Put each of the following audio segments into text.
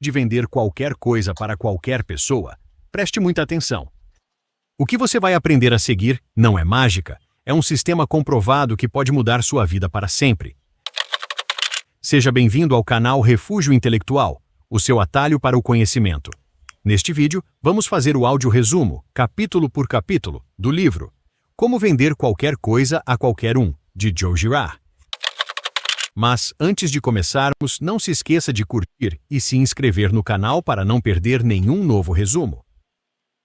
de vender qualquer coisa para qualquer pessoa, preste muita atenção. O que você vai aprender a seguir não é mágica, é um sistema comprovado que pode mudar sua vida para sempre. Seja bem-vindo ao canal Refúgio Intelectual, o seu atalho para o conhecimento. Neste vídeo, vamos fazer o áudio resumo, capítulo por capítulo, do livro Como Vender Qualquer Coisa a Qualquer Um, de Joe Girard. Mas, antes de começarmos, não se esqueça de curtir e se inscrever no canal para não perder nenhum novo resumo.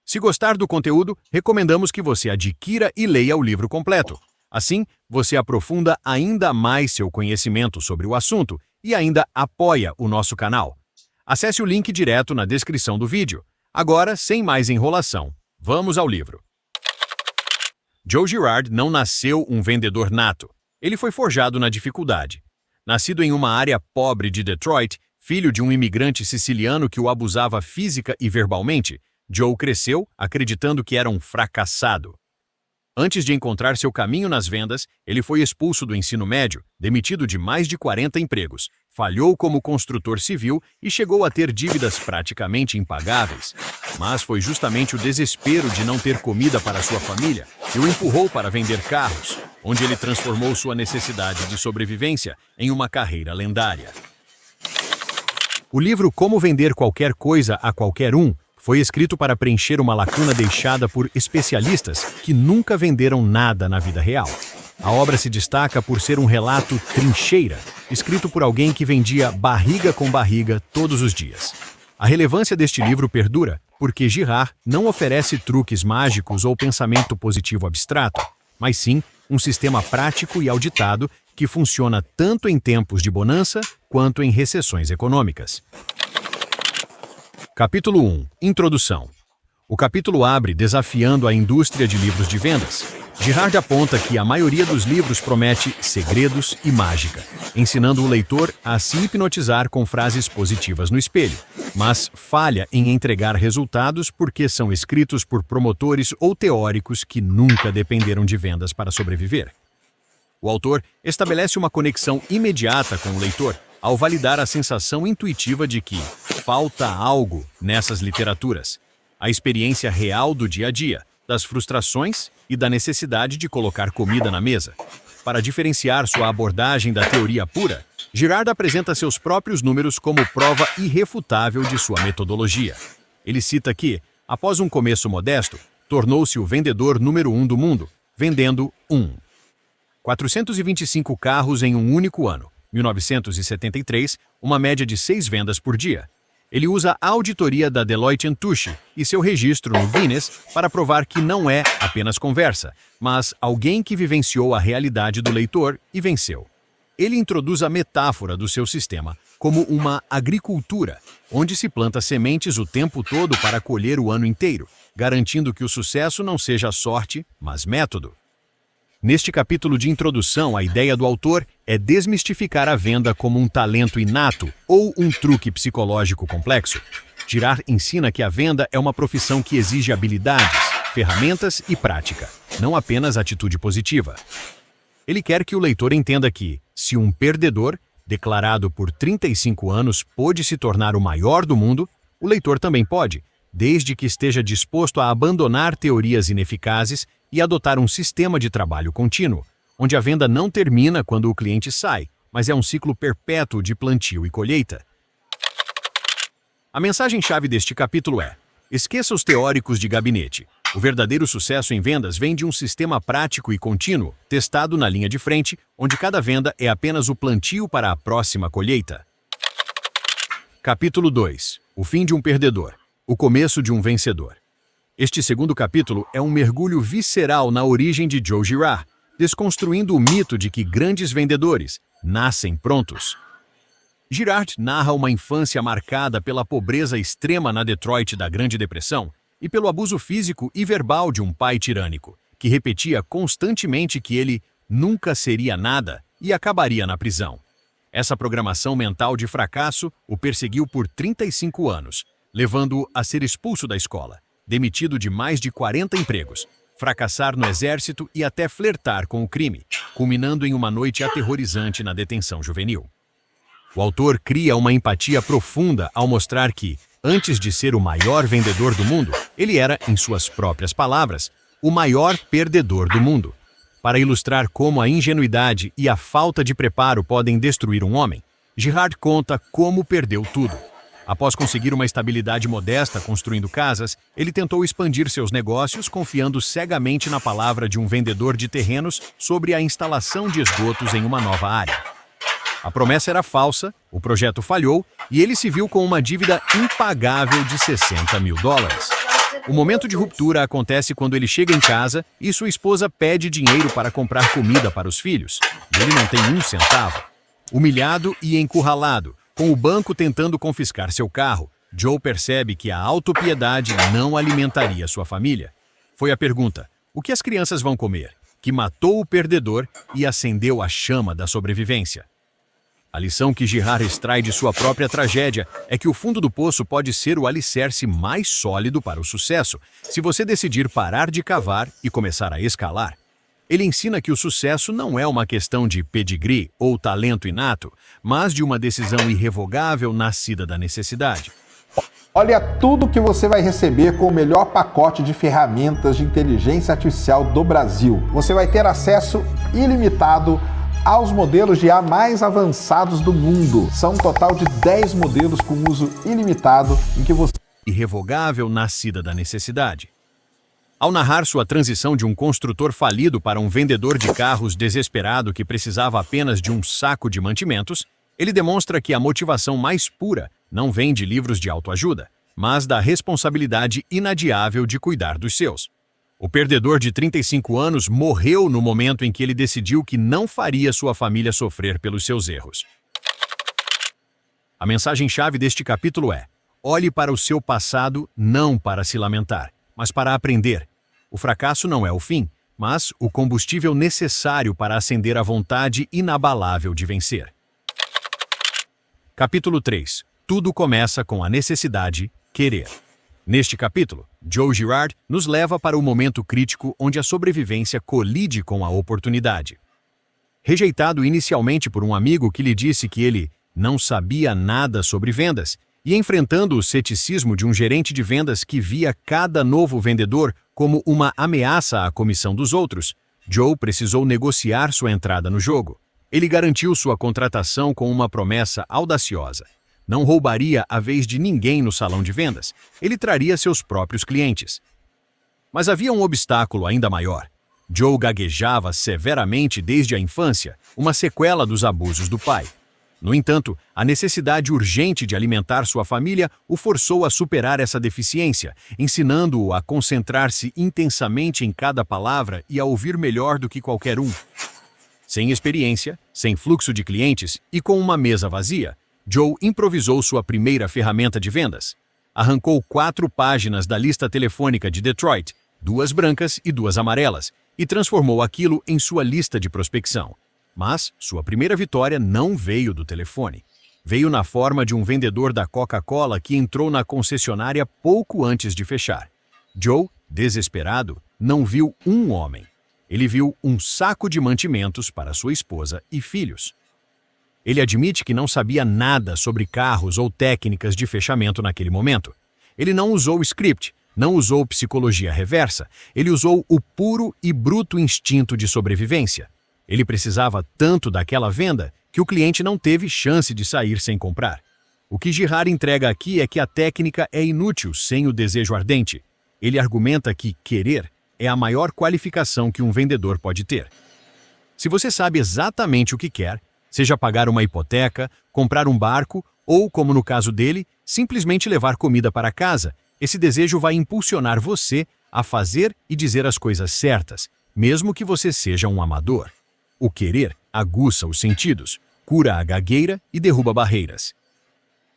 Se gostar do conteúdo, recomendamos que você adquira e leia o livro completo. Assim, você aprofunda ainda mais seu conhecimento sobre o assunto e ainda apoia o nosso canal. Acesse o link direto na descrição do vídeo. Agora, sem mais enrolação, vamos ao livro. Joe Girard não nasceu um vendedor nato. Ele foi forjado na dificuldade. Nascido em uma área pobre de Detroit, filho de um imigrante siciliano que o abusava física e verbalmente, Joe cresceu acreditando que era um fracassado. Antes de encontrar seu caminho nas vendas, ele foi expulso do ensino médio, demitido de mais de 40 empregos, falhou como construtor civil e chegou a ter dívidas praticamente impagáveis. Mas foi justamente o desespero de não ter comida para sua família que o empurrou para vender carros, onde ele transformou sua necessidade de sobrevivência em uma carreira lendária. O livro Como Vender Qualquer Coisa a Qualquer Um foi escrito para preencher uma lacuna deixada por especialistas que nunca venderam nada na vida real. A obra se destaca por ser um relato trincheira, escrito por alguém que vendia barriga com barriga todos os dias. A relevância deste livro perdura porque Girard não oferece truques mágicos ou pensamento positivo abstrato, mas sim um sistema prático e auditado que funciona tanto em tempos de bonança quanto em recessões econômicas. Capítulo 1. Introdução. O capítulo abre desafiando a indústria de livros de vendas. Girard aponta que a maioria dos livros promete segredos e mágica, ensinando o leitor a se hipnotizar com frases positivas no espelho, mas falha em entregar resultados porque são escritos por promotores ou teóricos que nunca dependeram de vendas para sobreviver. O autor estabelece uma conexão imediata com o leitor ao validar a sensação intuitiva de que falta algo nessas literaturas, a experiência real do dia a dia, das frustrações e da necessidade de colocar comida na mesa. Para diferenciar sua abordagem da teoria pura, Girard apresenta seus próprios números como prova irrefutável de sua metodologia. Ele cita que, após um começo modesto, tornou-se o vendedor número 1 do mundo, vendendo 425 carros em um único ano, 1973, uma média de 6 vendas por dia. Ele usa a auditoria da Deloitte & Touche e seu registro no Guinness para provar que não é apenas conversa, mas alguém que vivenciou a realidade do leitor e venceu. Ele introduz a metáfora do seu sistema como uma agricultura, onde se planta sementes o tempo todo para colher o ano inteiro, garantindo que o sucesso não seja sorte, mas método. Neste capítulo de introdução, a ideia do autor é desmistificar a venda como um talento inato ou um truque psicológico complexo. Girard ensina que a venda é uma profissão que exige habilidades, ferramentas e prática, não apenas atitude positiva. Ele quer que o leitor entenda que, se um perdedor, declarado por 35 anos, pôde se tornar o maior do mundo, o leitor também pode, desde que esteja disposto a abandonar teorias ineficazes e adotar um sistema de trabalho contínuo, onde a venda não termina quando o cliente sai, mas é um ciclo perpétuo de plantio e colheita. A mensagem-chave deste capítulo é: esqueça os teóricos de gabinete. O verdadeiro sucesso em vendas vem de um sistema prático e contínuo, testado na linha de frente, onde cada venda é apenas o plantio para a próxima colheita. Capítulo 2. O fim de um perdedor. O começo de um vencedor. Este segundo capítulo é um mergulho visceral na origem de Joe Girard, desconstruindo o mito de que grandes vendedores nascem prontos. Girard narra uma infância marcada pela pobreza extrema na Detroit da Grande Depressão e pelo abuso físico e verbal de um pai tirânico, que repetia constantemente que ele nunca seria nada e acabaria na prisão. Essa programação mental de fracasso o perseguiu por 35 anos, levando-o a ser expulso da escola, demitido de mais de 40 empregos, fracassar no exército e até flertar com o crime, culminando em uma noite aterrorizante na detenção juvenil. O autor cria uma empatia profunda ao mostrar que, antes de ser o maior vendedor do mundo, ele era, em suas próprias palavras, o maior perdedor do mundo. Para ilustrar como a ingenuidade e a falta de preparo podem destruir um homem, Girard conta como perdeu tudo. Após conseguir uma estabilidade modesta construindo casas, ele tentou expandir seus negócios confiando cegamente na palavra de um vendedor de terrenos sobre a instalação de esgotos em uma nova área. A promessa era falsa, o projeto falhou e ele se viu com uma dívida impagável de $60 mil. O momento de ruptura acontece quando ele chega em casa e sua esposa pede dinheiro para comprar comida para os filhos. Ele não tem um centavo. Humilhado e encurralado, com o banco tentando confiscar seu carro, Joe percebe que a autopiedade não alimentaria sua família. Foi a pergunta: o que as crianças vão comer? Que matou o perdedor e acendeu a chama da sobrevivência. A lição que Girard extrai de sua própria tragédia é que o fundo do poço pode ser o alicerce mais sólido para o sucesso, se você decidir parar de cavar e começar a escalar. Ele ensina que o sucesso não é uma questão de pedigree ou talento inato, mas de uma decisão irrevogável nascida da necessidade. Olha tudo que você vai receber com o melhor pacote de ferramentas de inteligência artificial do Brasil. Você vai ter acesso ilimitado aos modelos de IA mais avançados do mundo. São um total de 10 modelos com uso ilimitado em que você... Irrevogável nascida da necessidade. Ao narrar sua transição de um construtor falido para um vendedor de carros desesperado que precisava apenas de um saco de mantimentos, ele demonstra que a motivação mais pura não vem de livros de autoajuda, mas da responsabilidade inadiável de cuidar dos seus. O perdedor de 35 anos morreu no momento em que ele decidiu que não faria sua família sofrer pelos seus erros. A mensagem-chave deste capítulo é: olhe para o seu passado não para se lamentar, mas para aprender. O fracasso não é o fim, mas o combustível necessário para acender a vontade inabalável de vencer. Capítulo 3. Tudo começa com a necessidade, querer. Neste capítulo, Joe Girard nos leva para o momento crítico onde a sobrevivência colide com a oportunidade. Rejeitado inicialmente por um amigo que lhe disse que ele não sabia nada sobre vendas, e enfrentando o ceticismo de um gerente de vendas que via cada novo vendedor como uma ameaça à comissão dos outros, Joe precisou negociar sua entrada no jogo. Ele garantiu sua contratação com uma promessa audaciosa. Não roubaria a vez de ninguém no salão de vendas. Ele traria seus próprios clientes. Mas havia um obstáculo ainda maior. Joe gaguejava severamente desde a infância, uma sequela dos abusos do pai. No entanto, a necessidade urgente de alimentar sua família o forçou a superar essa deficiência, ensinando-o a concentrar-se intensamente em cada palavra e a ouvir melhor do que qualquer um. Sem experiência, sem fluxo de clientes e com uma mesa vazia, Joe improvisou sua primeira ferramenta de vendas. Arrancou 4 páginas da lista telefônica de Detroit, 2 brancas e 2 amarelas, e transformou aquilo em sua lista de prospecção. Mas sua primeira vitória não veio do telefone. Veio na forma de um vendedor da Coca-Cola que entrou na concessionária pouco antes de fechar. Joe, desesperado, não viu um homem. Ele viu um saco de mantimentos para sua esposa e filhos. Ele admite que não sabia nada sobre carros ou técnicas de fechamento naquele momento. Ele não usou script, não usou psicologia reversa, ele usou o puro e bruto instinto de sobrevivência. Ele precisava tanto daquela venda que o cliente não teve chance de sair sem comprar. O que Girard entrega aqui é que a técnica é inútil sem o desejo ardente. Ele argumenta que querer é a maior qualificação que um vendedor pode ter. Se você sabe exatamente o que quer, seja pagar uma hipoteca, comprar um barco ou, como no caso dele, simplesmente levar comida para casa, esse desejo vai impulsionar você a fazer e dizer as coisas certas, mesmo que você seja um amador. O querer aguça os sentidos, cura a gagueira e derruba barreiras.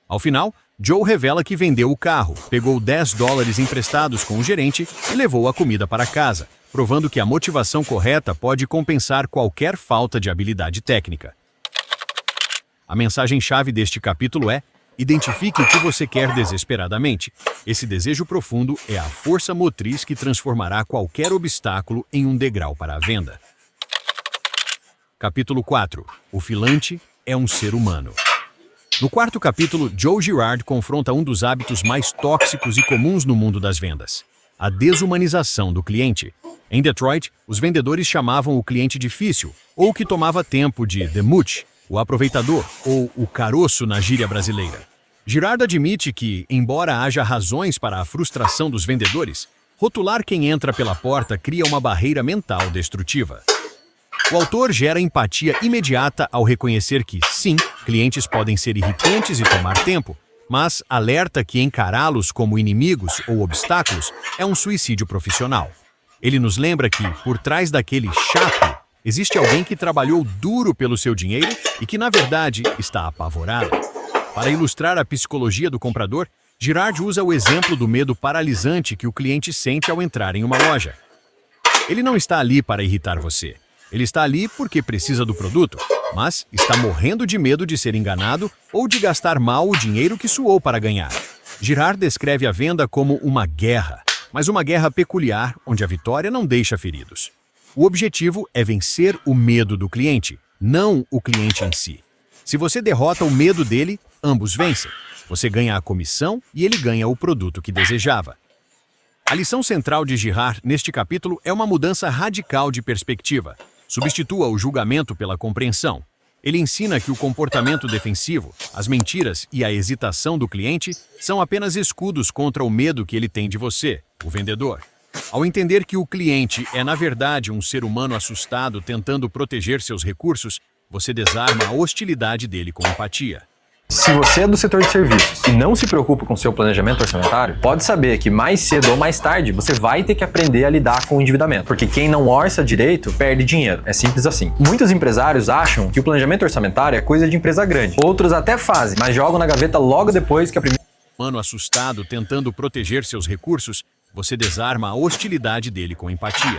Ao final, Joe revela que vendeu o carro, pegou $10 emprestados com o gerente e levou a comida para casa, provando que a motivação correta pode compensar qualquer falta de habilidade técnica. A mensagem-chave deste capítulo é: identifique o que você quer desesperadamente. Esse desejo profundo é a força motriz que transformará qualquer obstáculo em um degrau para a venda. Capítulo 4. O filante é um ser humano. No quarto capítulo, Joe Girard confronta um dos hábitos mais tóxicos e comuns no mundo das vendas: a desumanização do cliente. Em Detroit, os vendedores chamavam o cliente difícil, ou que tomava tempo, de the mooch, o aproveitador, ou o caroço na gíria brasileira. Girard admite que, embora haja razões para a frustração dos vendedores, rotular quem entra pela porta cria uma barreira mental destrutiva. O autor gera empatia imediata ao reconhecer que, sim, clientes podem ser irritantes e tomar tempo, mas alerta que encará-los como inimigos ou obstáculos é um suicídio profissional. Ele nos lembra que, por trás daquele chato, existe alguém que trabalhou duro pelo seu dinheiro e que, na verdade, está apavorado. Para ilustrar a psicologia do comprador, Girard usa o exemplo do medo paralisante que o cliente sente ao entrar em uma loja. Ele não está ali para irritar você. Ele está ali porque precisa do produto, mas está morrendo de medo de ser enganado ou de gastar mal o dinheiro que suou para ganhar. Girard descreve a venda como uma guerra, mas uma guerra peculiar onde a vitória não deixa feridos. O objetivo é vencer o medo do cliente, não o cliente em si. Se você derrota o medo dele, ambos vencem. Você ganha a comissão e ele ganha o produto que desejava. A lição central de Girard neste capítulo é uma mudança radical de perspectiva. Substitua o julgamento pela compreensão. Ele ensina que o comportamento defensivo, as mentiras e a hesitação do cliente são apenas escudos contra o medo que ele tem de você, o vendedor. Ao entender que o cliente é, na verdade, um ser humano assustado tentando proteger seus recursos, você desarma a hostilidade dele com empatia. Se você é do setor de serviços e não se preocupa com seu planejamento orçamentário, pode saber que mais cedo ou mais tarde você vai ter que aprender a lidar com o endividamento, porque quem não orça direito perde dinheiro. É simples assim. Muitos empresários acham que o planejamento orçamentário é coisa de empresa grande. Outros até fazem, mas jogam na gaveta logo depois que a primeira... Humano assustado tentando proteger seus recursos, você desarma a hostilidade dele com empatia.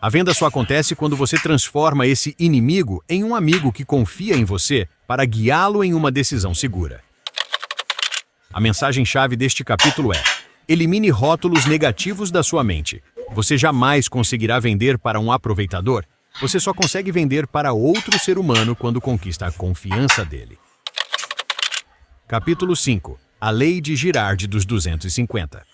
A venda só acontece quando você transforma esse inimigo em um amigo que confia em você para guiá-lo em uma decisão segura. A mensagem-chave deste capítulo é: elimine rótulos negativos da sua mente. Você jamais conseguirá vender para um aproveitador. Você só consegue vender para outro ser humano quando conquista a confiança dele. Capítulo 5. A Lei de Girard dos 250.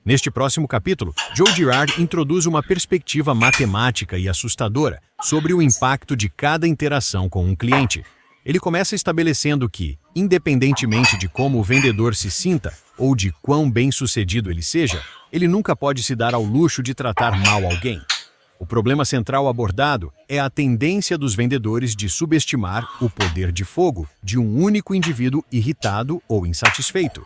Neste próximo capítulo, Joe Girard introduz uma perspectiva matemática e assustadora sobre o impacto de cada interação com um cliente. Ele começa estabelecendo que, independentemente de como o vendedor se sinta ou de quão bem-sucedido ele seja, ele nunca pode se dar ao luxo de tratar mal alguém. O problema central abordado é a tendência dos vendedores de subestimar o poder de fogo de um único indivíduo irritado ou insatisfeito.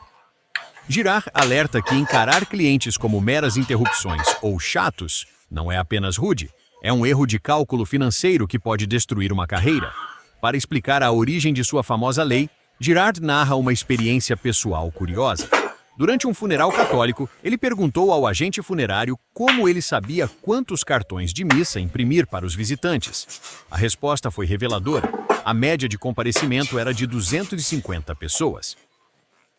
Girard alerta que encarar clientes como meras interrupções ou chatos não é apenas rude, é um erro de cálculo financeiro que pode destruir uma carreira. Para explicar a origem de sua famosa lei, Girard narra uma experiência pessoal curiosa. Durante um funeral católico, ele perguntou ao agente funerário como ele sabia quantos cartões de missa imprimir para os visitantes. A resposta foi reveladora. A média de comparecimento era de 250 pessoas.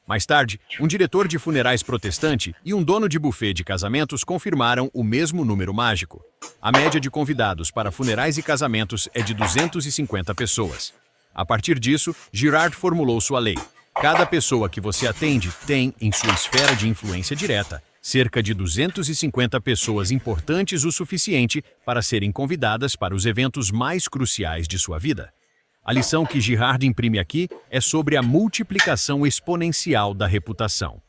Mais tarde, um diretor de funerais protestante e um dono de buffet de casamentos confirmaram o mesmo número mágico. A média de convidados para funerais e casamentos é de 250 pessoas. A partir disso, Girard formulou sua lei. Cada pessoa que você atende tem, em sua esfera de influência direta, cerca de 250 pessoas importantes o suficiente para serem convidadas para os eventos mais cruciais de sua vida. A lição que Girard imprime aqui é sobre a multiplicação exponencial da reputação.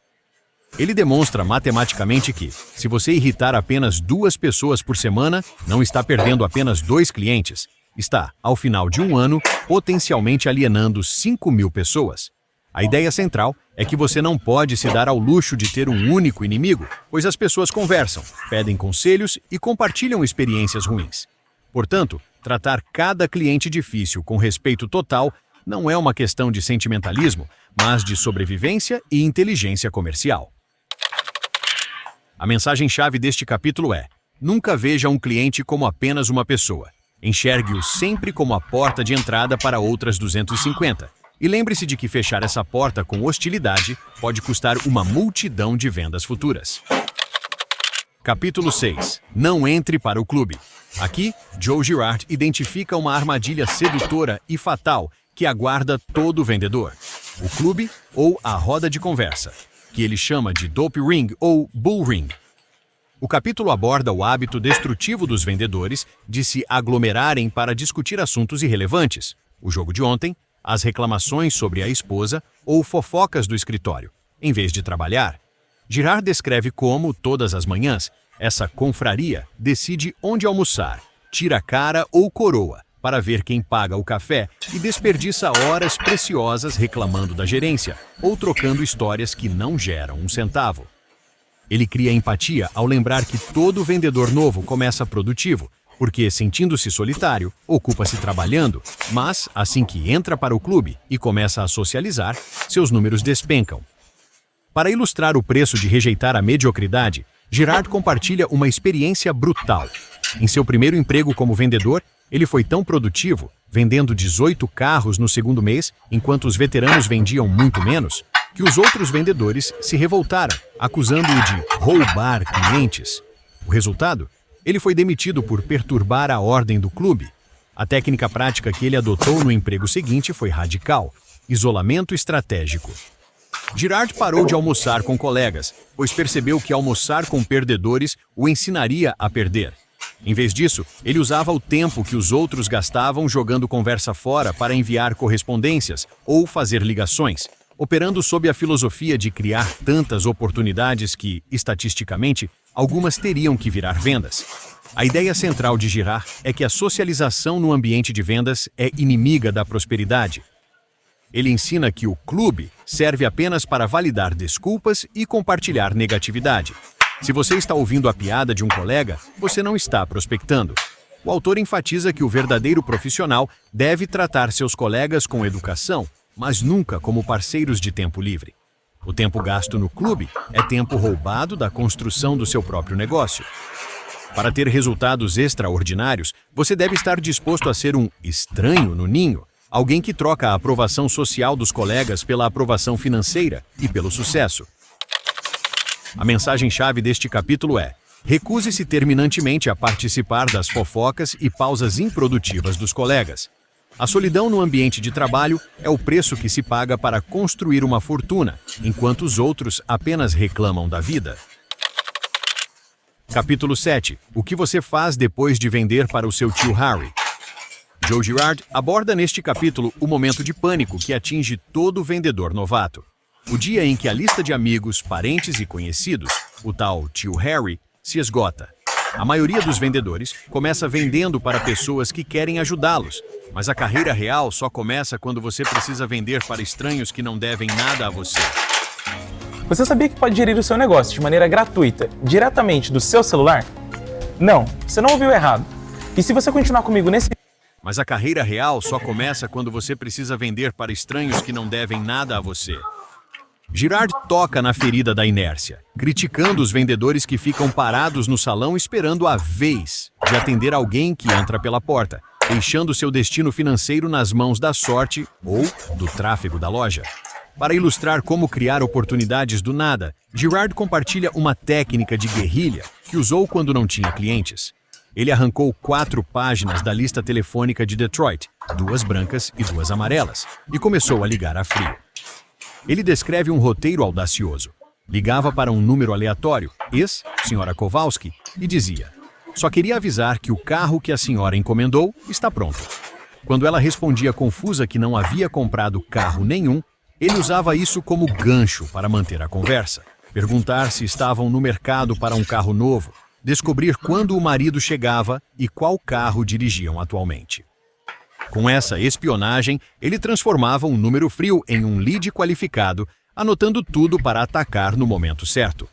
Ele demonstra matematicamente que, se você irritar apenas 2 pessoas por semana, não está perdendo apenas 2 clientes. Está, ao final de um ano, potencialmente alienando 5.000 pessoas. A ideia central é que você não pode se dar ao luxo de ter um único inimigo, pois as pessoas conversam, pedem conselhos e compartilham experiências ruins. Portanto, tratar cada cliente difícil com respeito total não é uma questão de sentimentalismo, mas de sobrevivência e inteligência comercial. A mensagem-chave deste capítulo é: nunca veja um cliente como apenas uma pessoa. Enxergue-o sempre como a porta de entrada para outras 250. E lembre-se de que fechar essa porta com hostilidade pode custar uma multidão de vendas futuras. Capítulo 6. Não entre para o clube. Aqui, Joe Girard identifica uma armadilha sedutora e fatal que aguarda todo vendedor: o clube ou a roda de conversa, que ele chama de dope ring ou bull ring. O capítulo aborda o hábito destrutivo dos vendedores de se aglomerarem para discutir assuntos irrelevantes, o jogo de ontem, as reclamações sobre a esposa ou fofocas do escritório, em vez de trabalhar. Girard descreve como, todas as manhãs, essa confraria decide onde almoçar, tira cara ou coroa para ver quem paga o café e desperdiça horas preciosas reclamando da gerência ou trocando histórias que não geram um centavo. Ele cria empatia ao lembrar que todo vendedor novo começa produtivo, porque, sentindo-se solitário, ocupa-se trabalhando, mas, assim que entra para o clube e começa a socializar, seus números despencam. Para ilustrar o preço de rejeitar a mediocridade, Girard compartilha uma experiência brutal. Em seu primeiro emprego como vendedor, ele foi tão produtivo, vendendo 18 carros no segundo mês, enquanto os veteranos vendiam muito menos, que os outros vendedores se revoltaram, acusando-o de roubar clientes. O resultado? Ele foi demitido por perturbar a ordem do clube. A técnica prática que ele adotou no emprego seguinte foi radical: isolamento estratégico. Girard parou de almoçar com colegas, pois percebeu que almoçar com perdedores o ensinaria a perder. Em vez disso, ele usava o tempo que os outros gastavam jogando conversa fora para enviar correspondências ou fazer ligações, operando sob a filosofia de criar tantas oportunidades que, estatisticamente, algumas teriam que virar vendas. A ideia central de Girard é que a socialização no ambiente de vendas é inimiga da prosperidade. Ele ensina que o clube serve apenas para validar desculpas e compartilhar negatividade. Se você está ouvindo a piada de um colega, você não está prospectando. O autor enfatiza que o verdadeiro profissional deve tratar seus colegas com educação, mas nunca como parceiros de tempo livre. O tempo gasto no clube é tempo roubado da construção do seu próprio negócio. Para ter resultados extraordinários, você deve estar disposto a ser um estranho no ninho, alguém que troca a aprovação social dos colegas pela aprovação financeira e pelo sucesso. A mensagem-chave deste capítulo é: recuse-se terminantemente a participar das fofocas e pausas improdutivas dos colegas. A solidão no ambiente de trabalho é o preço que se paga para construir uma fortuna, enquanto os outros apenas reclamam da vida. Capítulo 7. O que você faz depois de vender para o seu tio Harry? Joe Girard aborda neste capítulo o momento de pânico que atinge todo vendedor novato. O dia em que a lista de amigos, parentes e conhecidos, o tal tio Harry, se esgota. A maioria dos vendedores começa vendendo para pessoas que querem ajudá-los, mas a carreira real só começa quando você precisa vender para estranhos que não devem nada a você. Você sabia que pode gerir o seu negócio de maneira gratuita, diretamente do seu celular? Não, você não ouviu errado. E se você continuar comigo nesse... Mas a carreira real só começa quando você precisa vender para estranhos que não devem nada a você. Girard toca na ferida da inércia, criticando os vendedores que ficam parados no salão esperando a vez de atender alguém que entra pela porta, deixando seu destino financeiro nas mãos da sorte ou do tráfego da loja. Para ilustrar como criar oportunidades do nada, Girard compartilha uma técnica de guerrilha que usou quando não tinha clientes. Ele arrancou 4 páginas da lista telefônica de Detroit, 2 brancas e 2 amarelas, e começou a ligar a frio. Ele descreve um roteiro audacioso. Ligava para um número aleatório, Sra. Kowalski, e dizia: "Só queria avisar que o carro que a senhora encomendou está pronto." Quando ela respondia confusa que não havia comprado carro nenhum, ele usava isso como gancho para manter a conversa. Perguntar se estavam no mercado para um carro novo, descobrir quando o marido chegava e qual carro dirigiam atualmente. Com essa espionagem, ele transformava um número frio em um lead qualificado, anotando tudo para atacar no momento certo.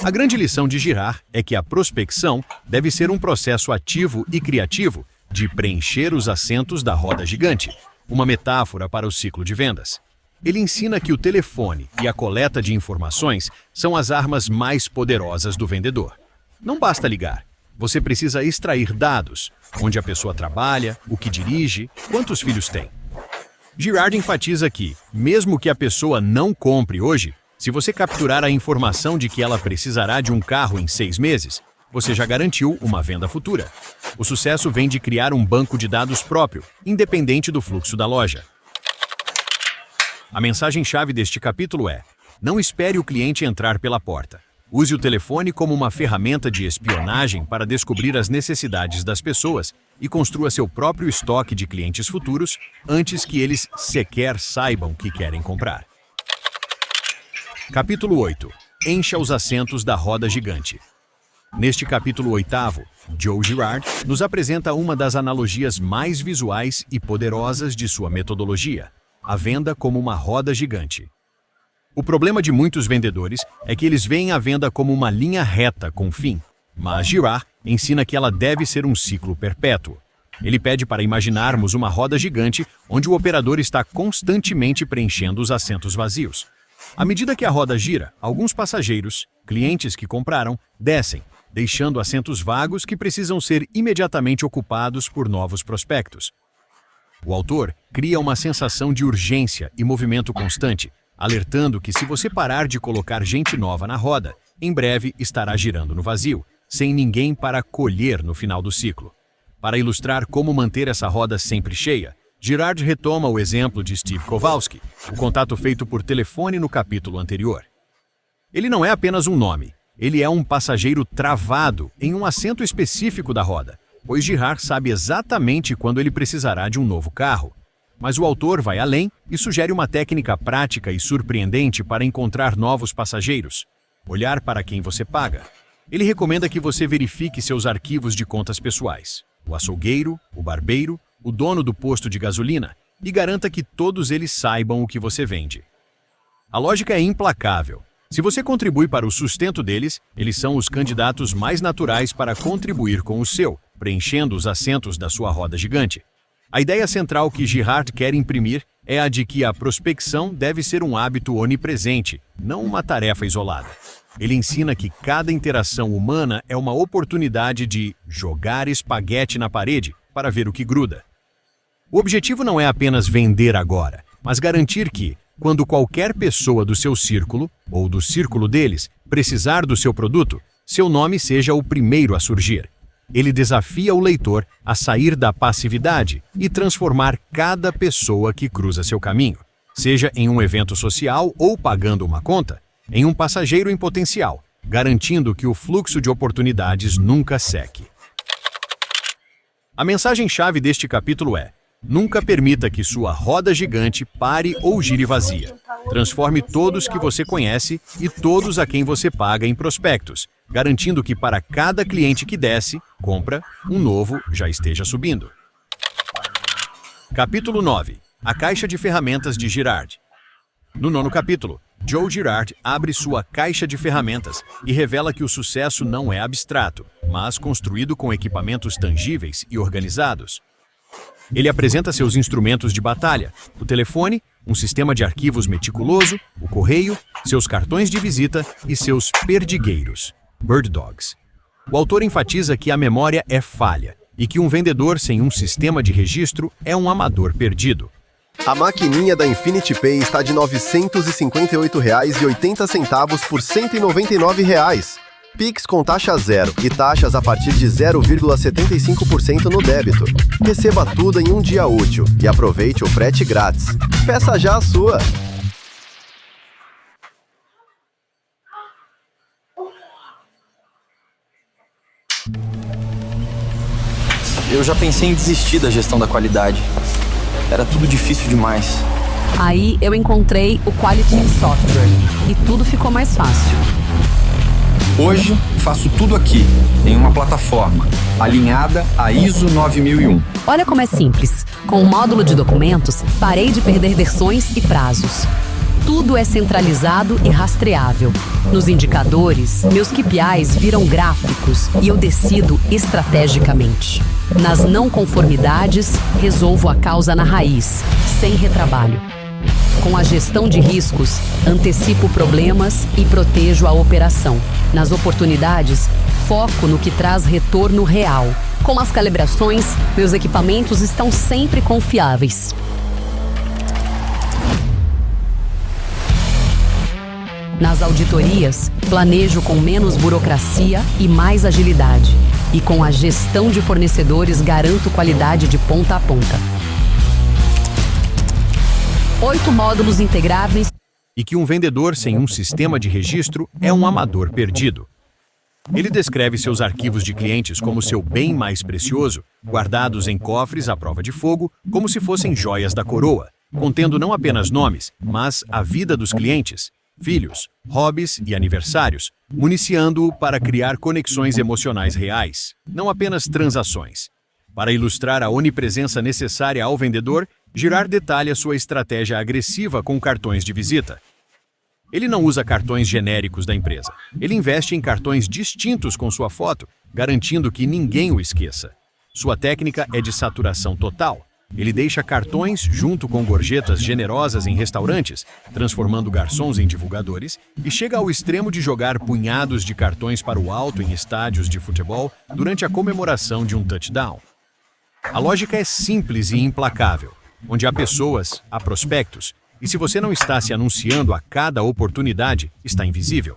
A grande lição de Girard é que a prospecção deve ser um processo ativo e criativo de preencher os assentos da roda gigante, uma metáfora para o ciclo de vendas. Ele ensina que o telefone e a coleta de informações são as armas mais poderosas do vendedor. Não basta ligar. Você precisa extrair dados, onde a pessoa trabalha, o que dirige, quantos filhos tem. Girard enfatiza que, mesmo que a pessoa não compre hoje, se você capturar a informação de que ela precisará de um carro em 6 meses, você já garantiu uma venda futura. O sucesso vem de criar um banco de dados próprio, independente do fluxo da loja. A mensagem-chave deste capítulo é: não espere o cliente entrar pela porta. Use o telefone como uma ferramenta de espionagem para descobrir as necessidades das pessoas e construa seu próprio estoque de clientes futuros antes que eles sequer saibam que querem comprar. Capítulo 8. Encha os assentos da roda gigante. Neste capítulo 8º, Joe Girard nos apresenta uma das analogias mais visuais e poderosas de sua metodologia: a venda como uma roda gigante. O problema de muitos vendedores é que eles veem a venda como uma linha reta com fim, mas Girard ensina que ela deve ser um ciclo perpétuo. Ele pede para imaginarmos uma roda gigante onde o operador está constantemente preenchendo os assentos vazios. À medida que a roda gira, alguns passageiros, clientes que compraram, descem, deixando assentos vagos que precisam ser imediatamente ocupados por novos prospectos. O autor cria uma sensação de urgência e movimento constante, alertando que se você parar de colocar gente nova na roda, em breve estará girando no vazio, sem ninguém para colher no final do ciclo. Para ilustrar como manter essa roda sempre cheia, Girard retoma o exemplo de Steve Kowalski, o contato feito por telefone no capítulo anterior. Ele não é apenas um nome, ele é um passageiro travado em um assento específico da roda, pois Girard sabe exatamente quando ele precisará de um novo carro. Mas o autor vai além e sugere uma técnica prática e surpreendente para encontrar novos passageiros: olhar para quem você paga. Ele recomenda que você verifique seus arquivos de contas pessoais, o açougueiro, o barbeiro, o dono do posto de gasolina, e garanta que todos eles saibam o que você vende. A lógica é implacável. Se você contribui para o sustento deles, eles são os candidatos mais naturais para contribuir com o seu, preenchendo os assentos da sua roda gigante. A ideia central que Girard quer imprimir é a de que a prospecção deve ser um hábito onipresente, não uma tarefa isolada. Ele ensina que cada interação humana é uma oportunidade de jogar espaguete na parede para ver o que gruda. O objetivo não é apenas vender agora, mas garantir que, quando qualquer pessoa do seu círculo, ou do círculo deles, precisar do seu produto, seu nome seja o primeiro a surgir. Ele desafia o leitor a sair da passividade e transformar cada pessoa que cruza seu caminho, seja em um evento social ou pagando uma conta, em um passageiro em potencial, garantindo que o fluxo de oportunidades nunca seque. A mensagem-chave deste capítulo é: nunca permita que sua roda gigante pare ou gire vazia. Transforme todos que você conhece e todos a quem você paga em prospectos, garantindo que para cada cliente que desce, compra, um novo já esteja subindo. Capítulo 9. A caixa de ferramentas de Girard. No 9º capítulo, Joe Girard abre sua caixa de ferramentas e revela que o sucesso não é abstrato, mas construído com equipamentos tangíveis e organizados. Ele apresenta seus instrumentos de batalha: o telefone, um sistema de arquivos meticuloso, o correio, seus cartões de visita e seus perdigueiros, Bird Dogs. O autor enfatiza que a memória é falha e que um vendedor sem um sistema de registro é um amador perdido. A maquininha da Infinity Pay está de R$ 958,80 por R$ 199. Pix com taxa zero e taxas a partir de 0,75% no débito. Receba tudo em um dia útil e aproveite o frete grátis. Peça já a sua! Eu já pensei em desistir da gestão da qualidade. Era tudo difícil demais. Aí eu encontrei o Quality Software e tudo ficou mais fácil. Hoje, faço tudo aqui, em uma plataforma, alinhada à ISO 9001. Olha como é simples. Com o módulo de documentos, parei de perder versões e prazos. Tudo é centralizado e rastreável. Nos indicadores, meus KPIs viram gráficos e eu decido estrategicamente. Nas não conformidades, resolvo a causa na raiz, sem retrabalho. Com a gestão de riscos, antecipo problemas e protejo a operação. Nas oportunidades, foco no que traz retorno real. Com as calibrações, meus equipamentos estão sempre confiáveis. Nas auditorias, planejo com menos burocracia e mais agilidade. E com a gestão de fornecedores, garanto qualidade de ponta a ponta. 8 módulos integráveis e que um vendedor sem um sistema de registro é um amador perdido. Ele descreve seus arquivos de clientes como seu bem mais precioso, guardados em cofres à prova de fogo, como se fossem joias da coroa, contendo não apenas nomes, mas a vida dos clientes, filhos, hobbies e aniversários, municiando-o para criar conexões emocionais reais, não apenas transações. Para ilustrar a onipresença necessária ao vendedor, Girard detalha sua estratégia agressiva com cartões de visita. Ele não usa cartões genéricos da empresa. Ele investe em cartões distintos com sua foto, garantindo que ninguém o esqueça. Sua técnica é de saturação total. Ele deixa cartões junto com gorjetas generosas em restaurantes, transformando garçons em divulgadores, e chega ao extremo de jogar punhados de cartões para o alto em estádios de futebol durante a comemoração de um touchdown. A lógica é simples e implacável. Onde há pessoas, há prospectos, e se você não está se anunciando a cada oportunidade, está invisível.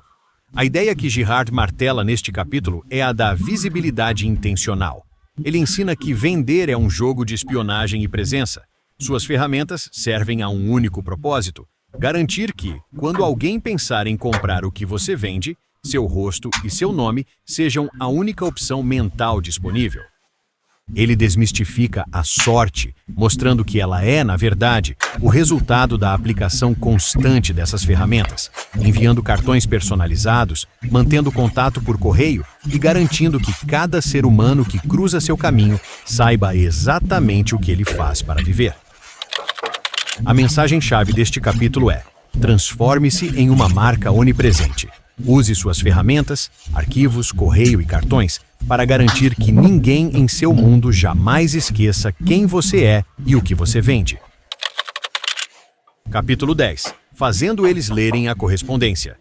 A ideia que Girard martela neste capítulo é a da visibilidade intencional. Ele ensina que vender é um jogo de espionagem e presença. Suas ferramentas servem a um único propósito: garantir que, quando alguém pensar em comprar o que você vende, seu rosto e seu nome sejam a única opção mental disponível. Ele desmistifica a sorte, mostrando que ela é, na verdade, o resultado da aplicação constante dessas ferramentas, enviando cartões personalizados, mantendo contato por correio e garantindo que cada ser humano que cruza seu caminho saiba exatamente o que ele faz para viver. A mensagem-chave deste capítulo é: transforme-se em uma marca onipresente. Use suas ferramentas, arquivos, correio e cartões para garantir que ninguém em seu mundo jamais esqueça quem você é e o que você vende. Capítulo 10. Fazendo eles lerem a correspondência.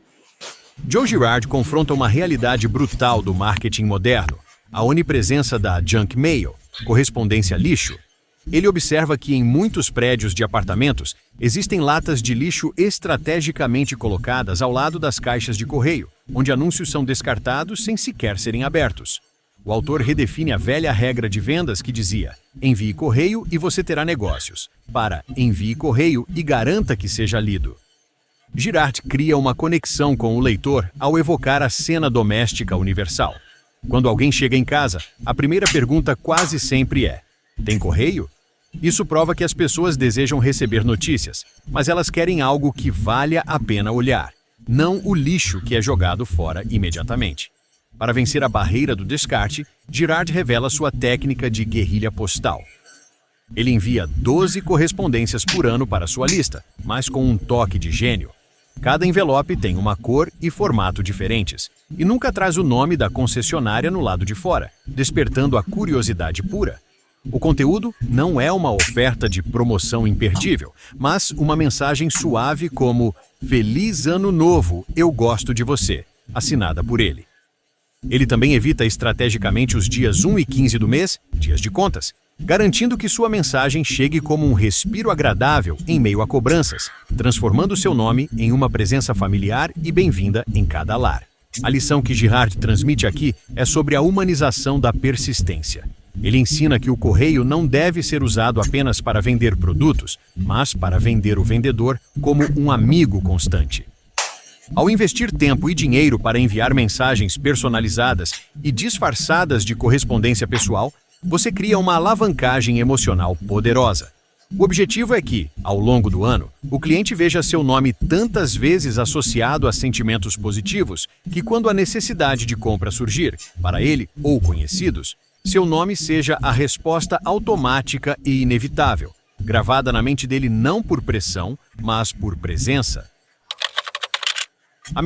Joe Girard confronta uma realidade brutal do marketing moderno, a onipresença da junk mail, correspondência lixo. Ele observa que em muitos prédios de apartamentos existem latas de lixo estrategicamente colocadas ao lado das caixas de correio, onde anúncios são descartados sem sequer serem abertos. O autor redefine a velha regra de vendas que dizia: envie correio e você terá negócios, para envie correio e garanta que seja lido. Girard cria uma conexão com o leitor ao evocar a cena doméstica universal. Quando alguém chega em casa, a primeira pergunta quase sempre é: tem correio? Isso prova que as pessoas desejam receber notícias, mas elas querem algo que valha a pena olhar, não o lixo que é jogado fora imediatamente. Para vencer a barreira do descarte, Girard revela sua técnica de guerrilha postal. Ele envia 12 correspondências por ano para sua lista, mas com um toque de gênio. Cada envelope tem uma cor e formato diferentes, e nunca traz o nome da concessionária no lado de fora, despertando a curiosidade pura. O conteúdo não é uma oferta de promoção imperdível, mas uma mensagem suave como "Feliz Ano Novo, eu gosto de você", assinada por ele. Ele também evita estrategicamente os dias 1 e 15 do mês, dias de contas, garantindo que sua mensagem chegue como um respiro agradável em meio a cobranças, transformando seu nome em uma presença familiar e bem-vinda em cada lar. A lição que Girard transmite aqui é sobre a humanização da persistência. Ele ensina que o correio não deve ser usado apenas para vender produtos, mas para vender o vendedor como um amigo constante. Ao investir tempo e dinheiro para enviar mensagens personalizadas e disfarçadas de correspondência pessoal, você cria uma alavancagem emocional poderosa. O objetivo é que, ao longo do ano, o cliente veja seu nome tantas vezes associado a sentimentos positivos que, quando a necessidade de compra surgir, para ele ou conhecidos, seu nome seja a resposta automática e inevitável, gravada na mente dele não por pressão, mas por presença. A